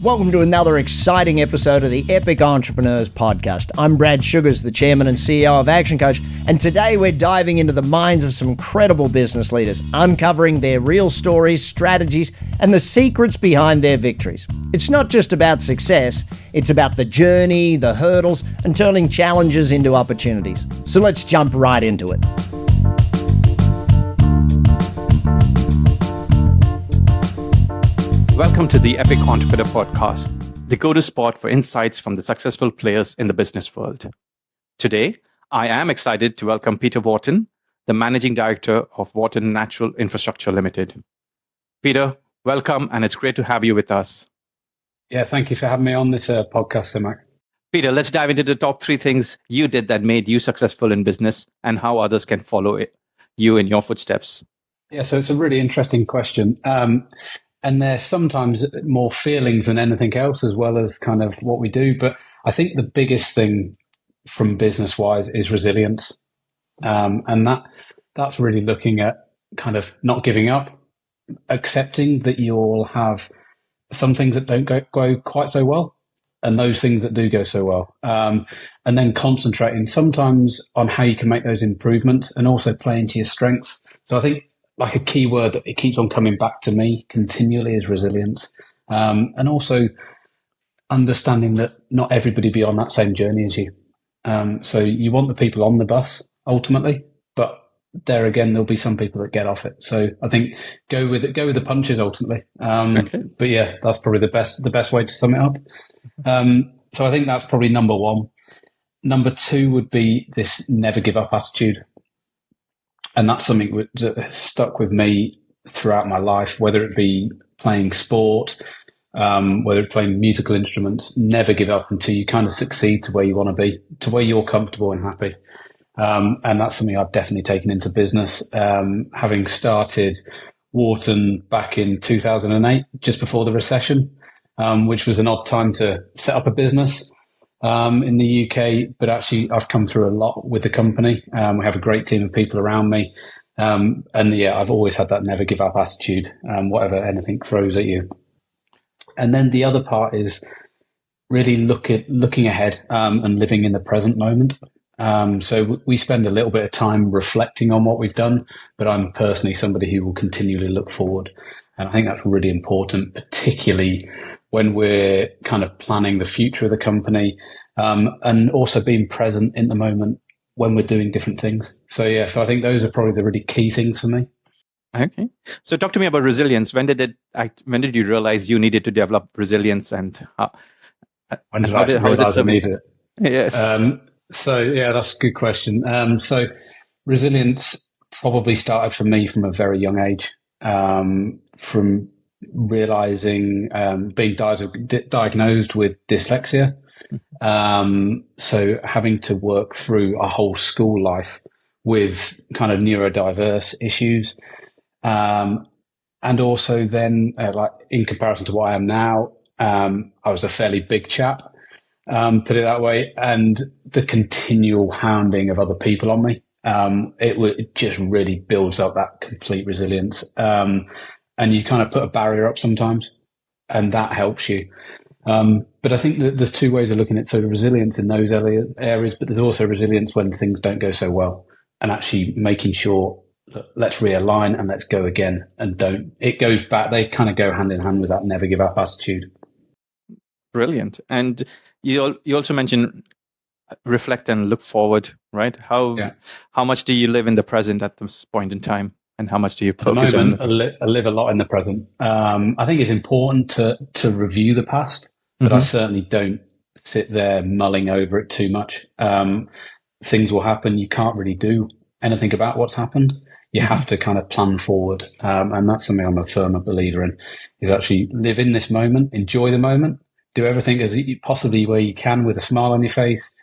Welcome to another exciting episode of the Epic Entrepreneurs Podcast. I'm Brad Sugars, the Chairman and CEO of Actioncoach, and today we're diving into the minds of some incredible business leaders, uncovering their real stories, strategies, and the secrets behind their victories. It's not just about success, it's about the journey, the hurdles, and turning challenges into opportunities. So let's jump right into it. Welcome to the Epic Entrepreneur Podcast, the go-to spot for insights from the successful players in the business world. Today, I am excited to welcome Peter Wharton, the Managing Director of Wharton Natural Infrastructure Limited. Peter, welcome, and it's great to have you with us. Yeah, thank you for having me on this podcast, Simac. Peter, let's dive into the top 3 things you did that made you successful in business and how others can follow you in your footsteps. Yeah, so it's a really interesting question. And there's sometimes more feelings than anything else, as well as kind of what we do. But I think the biggest thing from business-wise is resilience. And that's really looking at kind of not giving up, accepting that you'll have some things that don't go quite so well, and those things that do go so well. And then concentrating sometimes on how you can make those improvements and also play into your strengths. So I think like a key word that it keeps on coming back to me continually is resilience. And also understanding that not everybody be on that same journey as you. So you want the people on the bus ultimately, but there again, there'll be some people that get off it. So I think go with the punches ultimately. Okay. But yeah, that's probably the best way to sum it up. So I think that's probably number one. Number two would be this never give up attitude. And that's something that has stuck with me throughout my life, whether it be playing sport, whether it's playing musical instruments. Never give up until you kind of succeed to where you want to be, to where you're comfortable and happy. And that's something I've definitely taken into business. Having started Wharton back in 2008, just before the recession, which was an odd time to set up a business in the UK, but actually I've come through a lot with the company. We have a great team of people around me. And yeah, I've always had that never give up attitude, whatever anything throws at you. And then the other part is really looking ahead and living in the present moment. So we spend a little bit of time reflecting on what we've done, but I'm personally somebody who will continually look forward. And I think that's really important, particularly when we're kind of planning the future of the company, and also being present in the moment when we're doing different things. So yeah, so I think those are probably the really key things for me. Okay. So talk to me about resilience. When did you realize you needed to develop resilience, and how was it? I needed it? Yes. So yeah, that's a good question. So resilience probably started for me from a very young age, from realizing being diagnosed with dyslexia. So having to work through a whole school life with kind of neurodiverse issues. And also then, like in comparison to what I am now, I was a fairly big chap, put it that way, and the continual hounding of other people on me, it just really builds up that complete resilience. And you kind of put a barrier up sometimes, and that helps you. But I think that there's 2 ways of looking at it. So the resilience in those areas, but there's also resilience when things don't go so well, and actually making sure, let's realign and let's go again, and it goes back. They kind of go hand in hand with that never give up attitude. Brilliant. And you also mentioned reflect and look forward, right? How much do you live in the present at this point in time? And how much do you focus on? I live a lot in the present. I think it's important to review the past, but I certainly don't sit there mulling over it too much. Things will happen. You can't really do anything about what's happened. You have to kind of plan forward. And that's something I'm a firm believer in, is actually live in this moment, enjoy the moment, do everything as possibly where you can with a smile on your face,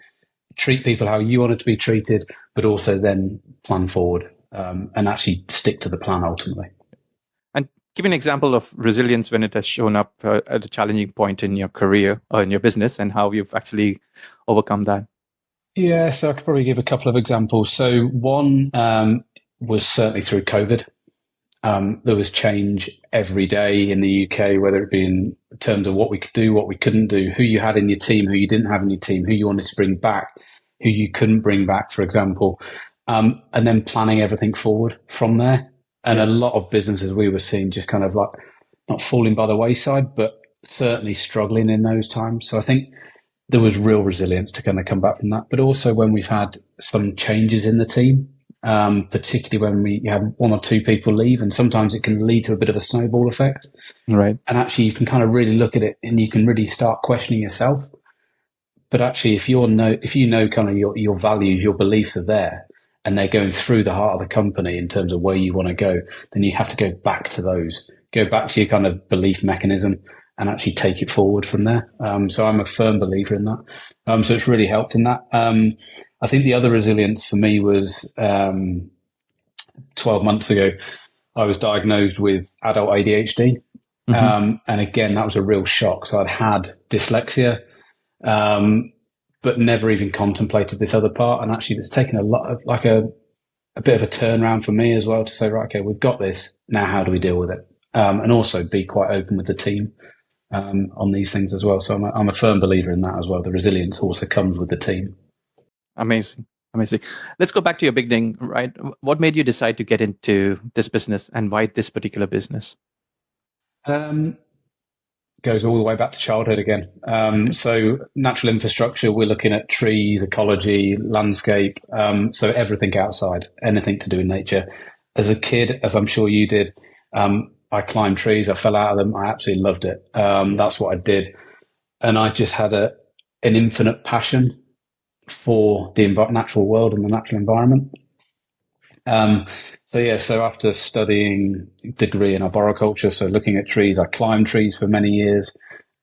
treat people how you want it to be treated, but also then plan forward. And actually stick to the plan ultimately. And give me an example of resilience when it has shown up at a challenging point in your career or in your business, and how you've actually overcome that. Yeah, so I could probably give a couple of examples. So one was certainly through COVID. There was change every day in the UK, whether it be in terms of what we could do, what we couldn't do, who you had in your team, who you didn't have in your team, who you wanted to bring back, who you couldn't bring back, for example, and then planning everything forward from there. And a lot of businesses we were seeing just kind of like not falling by the wayside, but certainly struggling in those times. So I think there was real resilience to kind of come back from that. But also when we've had some changes in the team, particularly when you have one or two people leave, and sometimes it can lead to a bit of a snowball effect. Right. And actually you can kind of really look at it and you can really start questioning yourself. But actually, if you know kind of your values, your beliefs are there, and they're going through the heart of the company in terms of where you want to go, then you have to go back to those, go back to your kind of belief mechanism and actually take it forward from there. So I'm a firm believer in that. So it's really helped in that. I think the other resilience for me was 12 months ago, I was diagnosed with adult ADHD. And again, that was a real shock. So I'd had dyslexia, but never even contemplated this other part. And actually it's taken a lot of like a bit of a turnaround for me as well to say, right, okay, we've got this. Now, how do we deal with it? And also be quite open with the team on these things as well. So I'm a firm believer in that as well. The resilience also comes with the team. Amazing. Let's go back to your beginning, right? What made you decide to get into this business and why this particular business? Goes all the way back to childhood again. So natural infrastructure, we're looking at trees, ecology, landscape, so everything outside, anything to do with nature. As a kid, as I'm sure you did, I climbed trees, I fell out of them. I absolutely loved it. That's what I did. And I just had an infinite passion for the natural world and the natural environment. So after studying degree in arboriculture, so looking at trees, I climbed trees for many years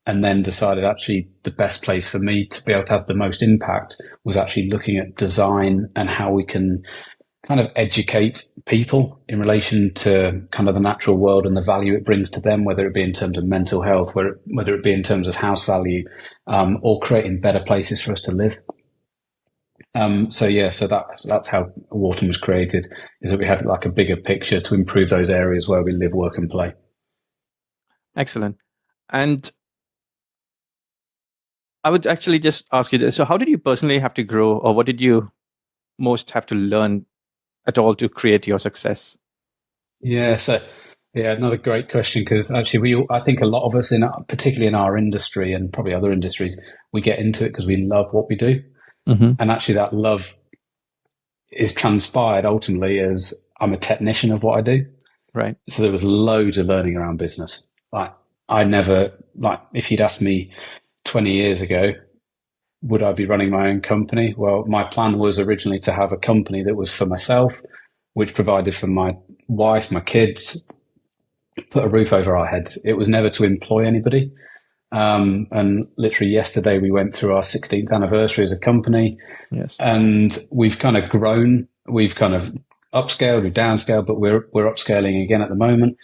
and then decided actually the best place for me to be able to have the most impact was actually looking at design and how we can kind of educate people in relation to kind of the natural world and the value it brings to them, whether it be in terms of mental health, whether it be in terms of house value, or creating better places for us to live. So that's how Wharton was created, is that we had like a bigger picture to improve those areas where we live, work and play. Excellent. And I would actually just ask you this. So how did you personally have to grow, or what did you most have to learn at all to create your success? Another great question, because actually I think a lot of us, particularly in our industry and probably other industries, we get into it because we love what we do. And actually that love is transpired ultimately as I'm a technician of what I do. Right. So there was loads of learning around business. If you'd asked me 20 years ago, would I be running my own company? Well, my plan was originally to have a company that was for myself, which provided for my wife, my kids, put a roof over our heads. It was never to employ anybody. And literally yesterday we went through our 16th anniversary as a company. Yes. And we've kind of grown, we've kind of upscaled, we've downscaled, but we're upscaling again at the moment.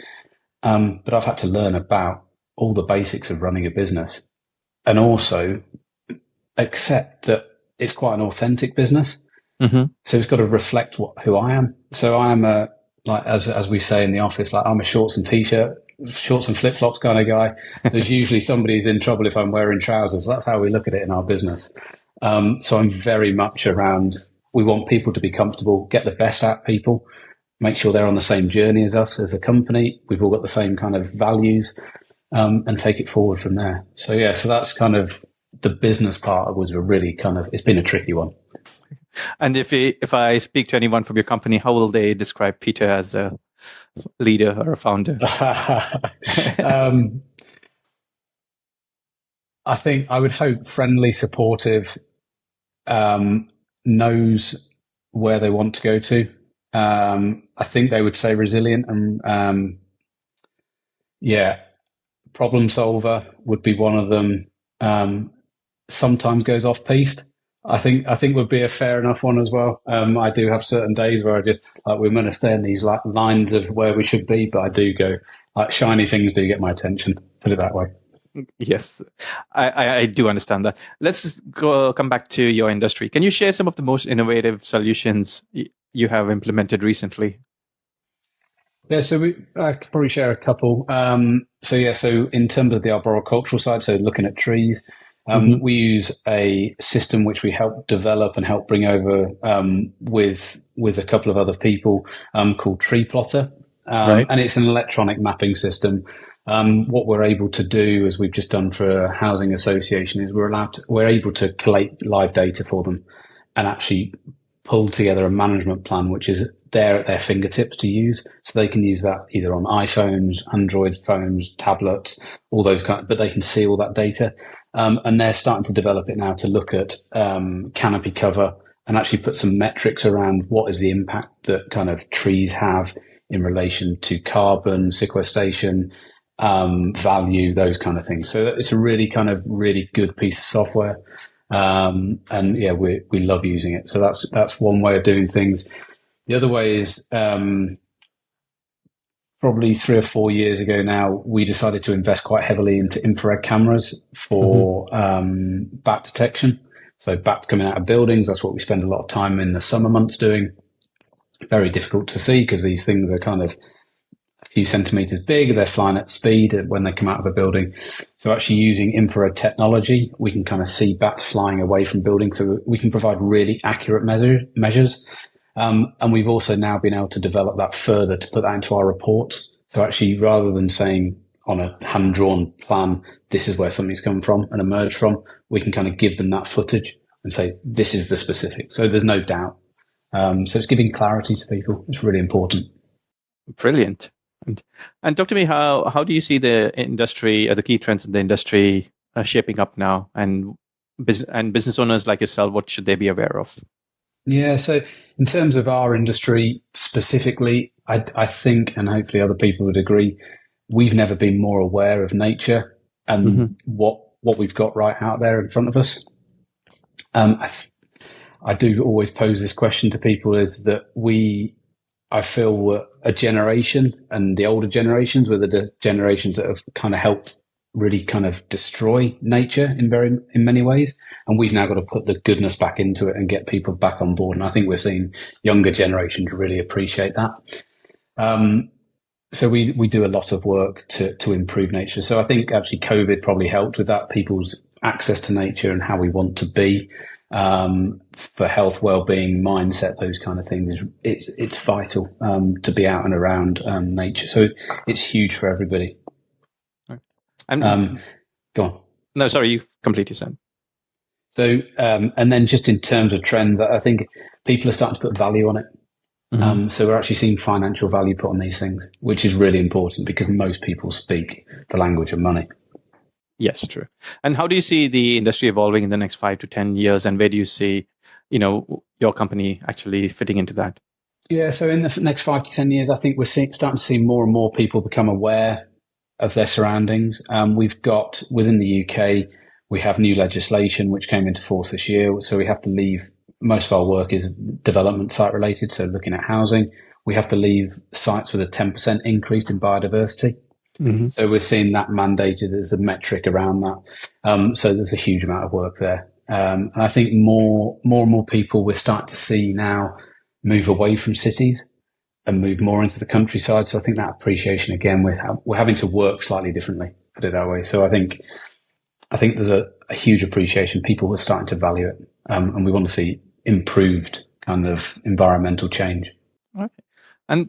But I've had to learn about all the basics of running a business and also accept that it's quite an authentic business. So it's got to reflect who I am. So I am as we say in the office, I'm a shorts and flip flops kind of guy. There's usually somebody's in trouble if I'm wearing trousers. That's how we look at it in our business. So I'm very much around, we want people to be comfortable, get the best out of people, make sure they're on the same journey as us as a company. We've all got the same kind of values, and take it forward from there. So that's kind of the business part was it's been a tricky one. And if I speak to anyone from your company, how will they describe Peter as a leader or a founder? I think I would hope friendly, supportive, knows where they want to go to. I think they would say resilient and problem solver would be one of them. Sometimes goes off piste. I think would be a fair enough one as well. I do have certain days where I just we're going to stay in these lines of where we should be, but I do go shiny things do get my attention. Put it that way. Yes, I do understand that. Let's come back to your industry. Can you share some of the most innovative solutions you have implemented recently? Yeah, so I could probably share a couple. So in terms of the arboricultural side, so looking at trees, Hmm. we use a system which we help develop and help bring over with a couple of other people called Tree Plotter, Right. and it's an electronic mapping system. What we're able to do, as we've just done for a housing association, is we're able to collate live data for them and actually pull together a management plan which is there at their fingertips to use. So they can use that either on iPhones, Android phones, tablets, all those but they can see all that data. And they're starting to develop it now to look at canopy cover and actually put some metrics around what is the impact that kind of trees have in relation to carbon sequestration, value, those kind of things. So it's a really good piece of software. And yeah, we love using it. So that's one way of doing things. The other way is probably 3 or 4 years ago now, we decided to invest quite heavily into infrared cameras for bat detection. So bats coming out of buildings, that's what we spend a lot of time in the summer months doing. Very difficult to see because these things are kind of a few centimeters big. They're flying at speed when they come out of a building. So actually using infrared technology, we can kind of see bats flying away from buildings. So we can provide really accurate measures. And we've also now been able to develop that further to put that into our reports. So actually, rather than saying on a hand-drawn plan, this is where something's come from and emerged from, we can kind of give them that footage and say, this is the specific. So there's no doubt. So it's giving clarity to people. It's really important. Brilliant. And talk to me, how do you see the industry, the key trends in the industry shaping up now, and business owners like yourself, what should they be aware of? Yeah, so in terms of our industry specifically, I think, and hopefully other people would agree, we've never been more aware of nature and what we've got right out there in front of us. I do always pose this question to people: is that I feel we're a generation, and the older generations were the generations that have kind of helped really kind of destroy nature in many ways. And we've now got to put the goodness back into it and get people back on board. And I think we're seeing younger generations really appreciate that. So we do a lot of work to improve nature. So I think actually COVID probably helped with that, people's access to nature and how we want to be, for health, well-being, mindset, those kind of things. It's vital to be out and around nature. So it's huge for everybody. Go on. No, sorry, you complete your sentence. So, and then just in terms of trends, I think people are starting to put value on it. So we're actually seeing financial value put on these things, which is really important because most people speak the language of money. Yes, true. And how do you see the industry evolving in the next 5 to 10 years? And where do you see, your company actually fitting into that? Yeah, so in the next 5 to 10 years, I think we're starting to see more and more people become aware of their surroundings. We've got, within the UK, we have new legislation which came into force this year. So we have to leave, most of our work is development site related. So looking at housing, we have to leave sites with a 10% increase in biodiversity. So we're seeing that mandated as a metric around that. So there's a huge amount of work there. And I think more and more people we're starting to see now move away from cities and move more into the countryside. So I think that appreciation, again, we're having to work slightly differently, put it that way. So I think there's a huge appreciation. People are starting to value it. And we want to see improved kind of environmental change. Okay. And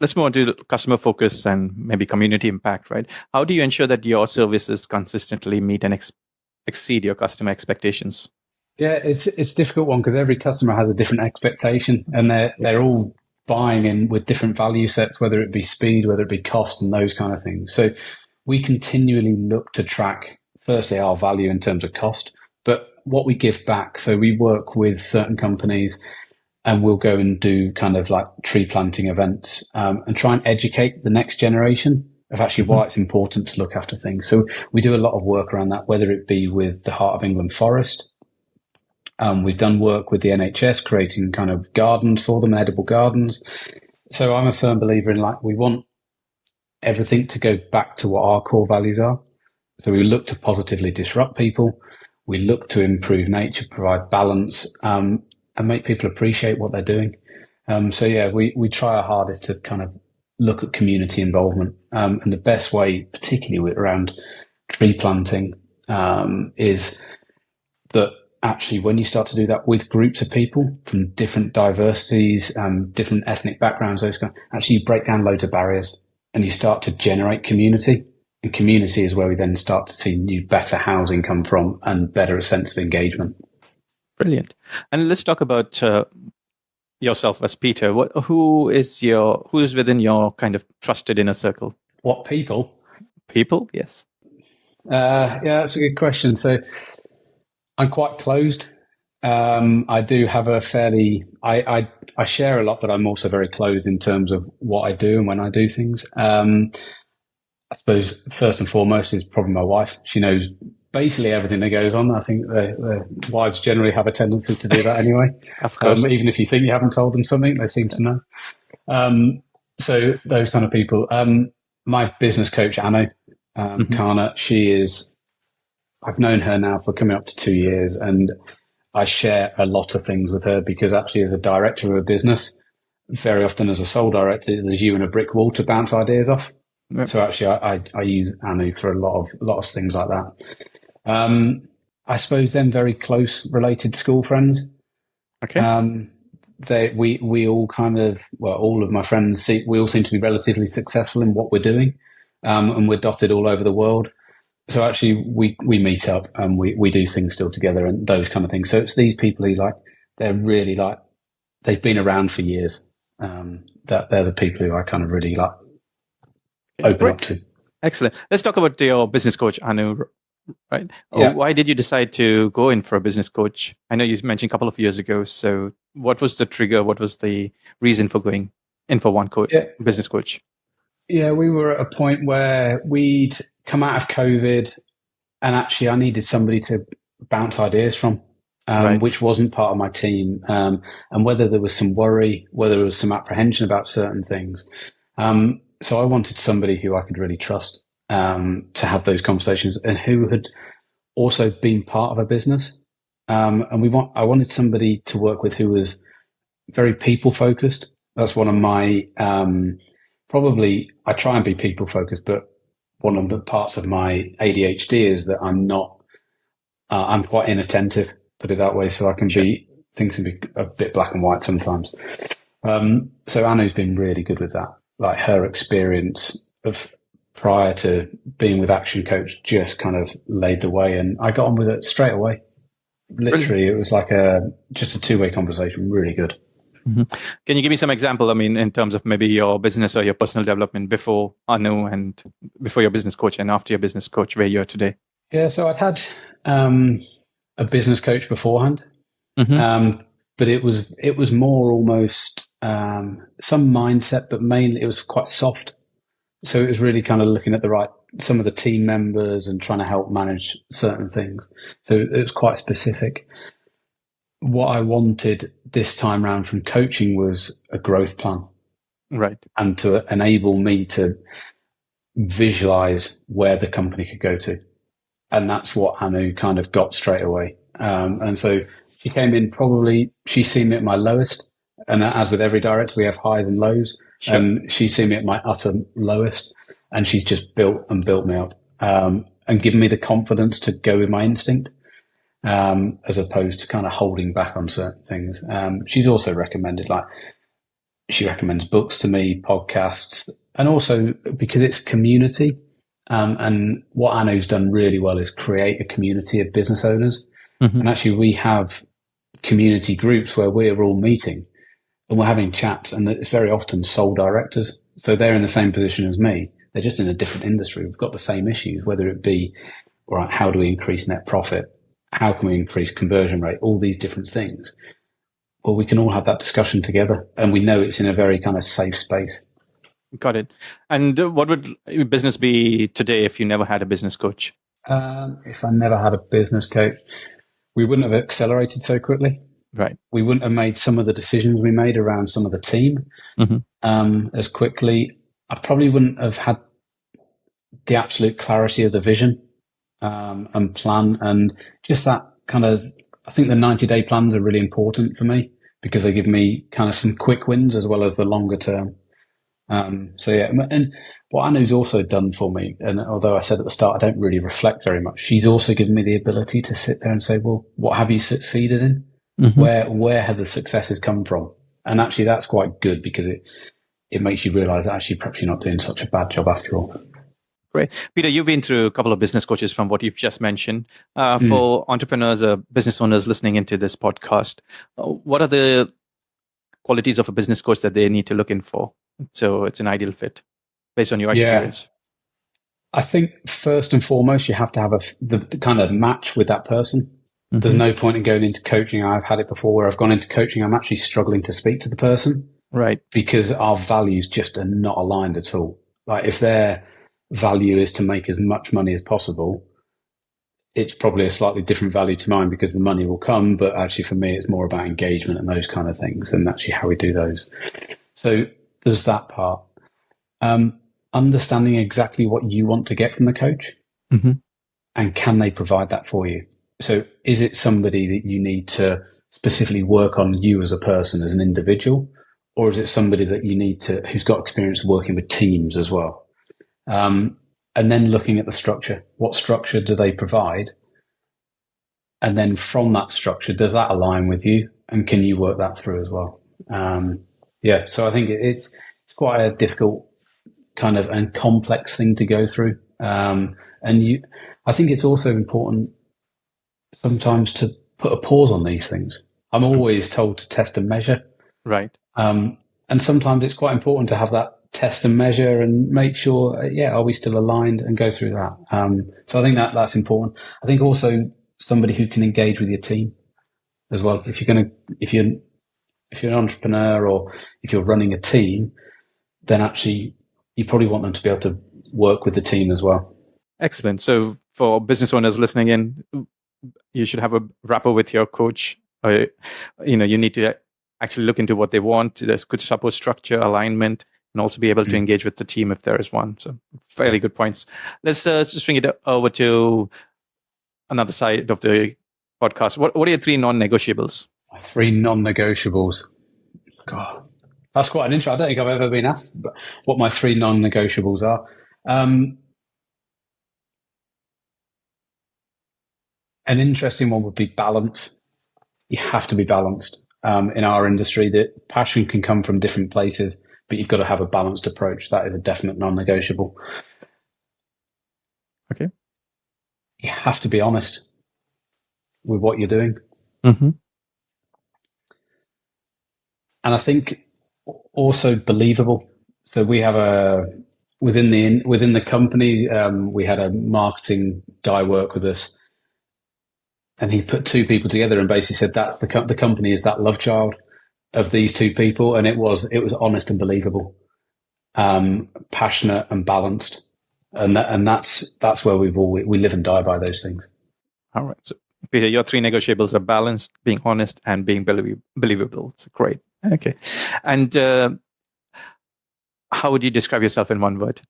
let's move on to customer focus and maybe community impact, right? How do you ensure that your services consistently meet and exceed your customer expectations? Yeah, it's a difficult one because every customer has a different expectation, and they're all buying in with different value sets, whether it be speed, whether it be cost, and those kind of things. So we continually look to track, firstly, our value in terms of cost, but what we give back. So we work with certain companies and we'll go and do kind of like tree planting events and try and educate the next generation of actually why it's important to look after things. So we do a lot of work around that, whether it be with the Heart of England Forest. We've done work with the NHS, creating kind of gardens for them, edible gardens. So I'm a firm believer in we want everything to go back to what our core values are. So we look to positively disrupt people. We look to improve nature, provide balance, and make people appreciate what they're doing. So yeah, we try our hardest to kind of look at community involvement. And the best way, particularly around tree planting, is that actually when you start to do that with groups of people from different diversities, different ethnic backgrounds, actually you break down loads of barriers and you start to generate community. And community is where we then start to see new, better housing come from and better a sense of engagement. Brilliant. And let's talk about yourself as Peter. Who is within your kind of trusted inner circle? What people? People, yes. Yeah, that's a good question. So I'm quite closed. I do have a fairly, I share a lot, but I'm also very closed in terms of what I do and when I do things. I suppose first and foremost is probably my wife. She knows basically everything that goes on. I think the wives generally have a tendency to do that anyway. Of course. Even if you think you haven't told them something, they seem to know. So those kind of people. My business coach, Anu Kana, I've known her now for coming up to 2 years, and I share a lot of things with her because actually as a director of a business, very often as a sole director, there's you and a brick wall to bounce ideas off. Yep. So actually I use Anu for a lot of things like that. I suppose then very close related school friends. Okay. We all kind of, well, all of my friends, we all seem to be relatively successful in what we're doing. And we're dotted all over the world. So actually we meet up and we do things still together and those kind of things. So it's these people who they're really they've been around for years. That they're the people who I kind of really open up to. Excellent. Let's talk about your business coach, Anu, right? Yeah. Why did you decide to go in for a business coach? I know you mentioned a couple of years ago. So what was the trigger? What was the reason for going in for one business coach? Yeah, we were at a point where we'd come out of COVID and actually I needed somebody to bounce ideas from, right, which wasn't part of my team. And whether there was some worry, whether there was some apprehension about certain things. So I wanted somebody who I could really trust to have those conversations and who had also been part of a business. And I wanted somebody to work with who was very people focused. That's one of my, probably I try and be people focused, but one of the parts of my ADHD is that I'm quite inattentive, put it that way. So I can things can be a bit black and white sometimes. So Anu's been really good with that. Like her experience of prior to being with Actioncoach just kind of laid the way, and I got on with it straight away. Literally, it was like just a two-way conversation. Really good. Mm-hmm. Can you give me some example? I mean, in terms of maybe your business or your personal development before Anu and before your business coach and after your business coach, where you are today? Yeah, so I'd had a business coach beforehand, but it was more almost some mindset, but mainly it was quite soft. So it was really kind of looking at some of the team members and trying to help manage certain things. So it was quite specific. What I wanted this time round from coaching was a growth plan. Right. And to enable me to visualize where the company could go to. And that's what Anu kind of got straight away. And so she came in she's seen me at my lowest. And as with every director, we have highs and lows. Sure. And she's seen me at my utter lowest. And she's just built me up and given me the confidence to go with my instinct as opposed to kind of holding back on certain things. She's also she recommends books to me, podcasts, and also because it's community. And what Anu's done really well is create a community of business owners. Mm-hmm. And actually we have community groups where we're all meeting and we're having chats, and it's very often sole directors. So they're in the same position as me. They're just in a different industry. We've got the same issues, whether it be, all right, how do we increase net profit? How can we increase conversion rate? All these different things. Well, we can all have that discussion together, and we know it's in a very kind of safe space. Got it. And what would your business be today if you never had a business coach? If I never had a business coach, we wouldn't have accelerated so quickly. Right. We wouldn't have made some of the decisions we made around some of the team as quickly. I probably wouldn't have had the absolute clarity of the vision and plan, and just that kind of, I think the 90-day plans are really important for me because they give me kind of some quick wins as well as the longer term. So yeah, and what Anu's also done for me, and although I said at the start I don't really reflect very much, she's also given me the ability to sit there and say, well, what have you succeeded in? Where have the successes come from? And actually that's quite good, because it makes you realize that actually perhaps you're not doing such a bad job after all. Great. Peter, you've been through a couple of business coaches from what you've just mentioned. For entrepreneurs or business owners listening into this podcast, what are the qualities of a business coach that they need to look in for so it's an ideal fit based on your experience? I think first and foremost, you have to have the kind of match with that person. There's no point in going into coaching. I've had it before where I've gone into coaching, I'm actually struggling to speak to the person. Right. Because our values just are not aligned at all. Like if their value is to make as much money as possible, it's probably a slightly different value to mine, because the money will come. But actually for me, it's more about engagement and those kind of things, and actually how we do those. So there's that part. Understanding exactly what you want to get from the coach, and can they provide that for you? So is it somebody that you need to specifically work on you as a person, as an individual, or is it somebody that you need to, who's got experience working with teams as well? And then looking at the structure. What structure do they provide? And then from that structure, does that align with you? And can you work that through as well? So I think it's quite a difficult kind of and complex thing to go through. I think it's also important sometimes to put a pause on these things. I'm always told to test and measure. Right. And sometimes it's quite important to have that test and measure and make sure, are we still aligned, and go through that. So I think that's important. I think also somebody who can engage with your team as well. If you're an entrepreneur or if you're running a team, then actually you probably want them to be able to work with the team as well. Excellent. So for business owners listening in, you should have a rapport with your coach. You need to actually look into what they want. There's good support structure, alignment, and also be able to engage with the team if there is one. So fairly good points. Let's just bring it over to another side of the podcast. What are your 3 non-negotiables? 3 non-negotiables. God, that's quite an intro. I don't think I've ever been asked what my 3 non-negotiables are. An interesting one would be balance. You have to be balanced. In our industry, that passion can come from different places, but you've got to have a balanced approach. That is a definite non-negotiable. Okay. You have to be honest with what you're doing. Mm-hmm. And I think also believable. So we have within the company, we had a marketing guy work with us, and he put 2 people together and basically said that's the company is that love child of these 2 people, and it was honest and believable, passionate and balanced, and that's where we live and die by those things. All right. So Peter, your 3 negotiables are balanced, being honest, and being believable. It's great. Okay. And how would you describe yourself in one word?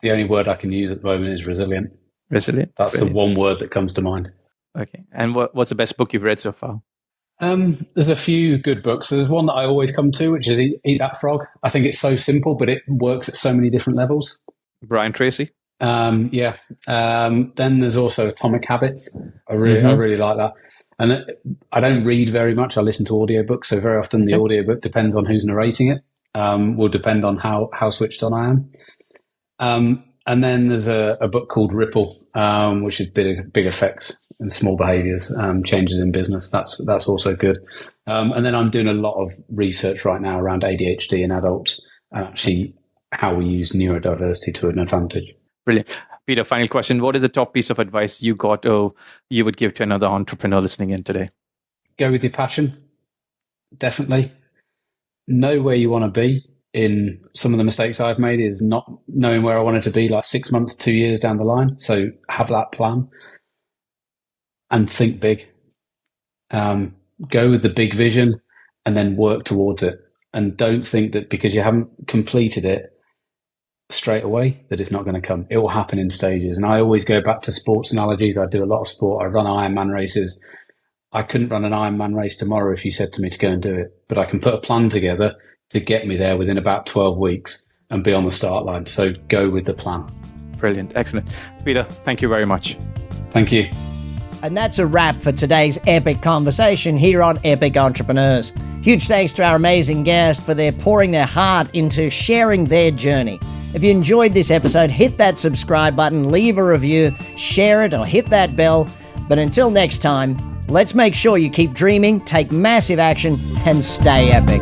The only word I can use at the moment is resilient. Resilient. That's brilliant. The one word that comes to mind. Okay. And what's the best book you've read so far? There's a few good books. There's one that I always come to, which is Eat That Frog. I think it's so simple, but it works at so many different levels. Brian Tracy? Then there's also Atomic Habits. I really like that. And I don't read very much. I listen to audiobooks. So very often the audiobook depends on who's narrating it. Will depend on how switched on I am. And then there's a book called Ripple, which is big effects and small behaviors, changes in business. That's also good. And then I'm doing a lot of research right now around ADHD in adults, and actually how we use neurodiversity to an advantage. Brilliant. Peter, final question. What is the top piece of advice you got or you would give to another entrepreneur listening in today? Go with your passion. Definitely. Know where you want to be. In some of the mistakes I've made is not knowing where I wanted to be like 6 months, 2 years down the line. So have that plan and think big. Go with the big vision and then work towards it. And don't think that because you haven't completed it straight away that it's not going to come. It will happen in stages. And I always go back to sports analogies. I do a lot of sport. I run Ironman races. I couldn't run an Ironman race tomorrow if you said to me to go and do it, but I can put a plan together to get me there within about 12 weeks. and be on the start line. So go with the plan. Brilliant. Excellent. Peter, thank you very much. Thank you. And that's a wrap for today's epic conversation here on Epic Entrepreneurs. Huge thanks to our amazing guest for their pouring their heart into sharing their journey. If you enjoyed this episode, hit that subscribe button, leave a review, share it, or hit that bell. But until next time, let's make sure you keep dreaming, take massive action, and stay epic.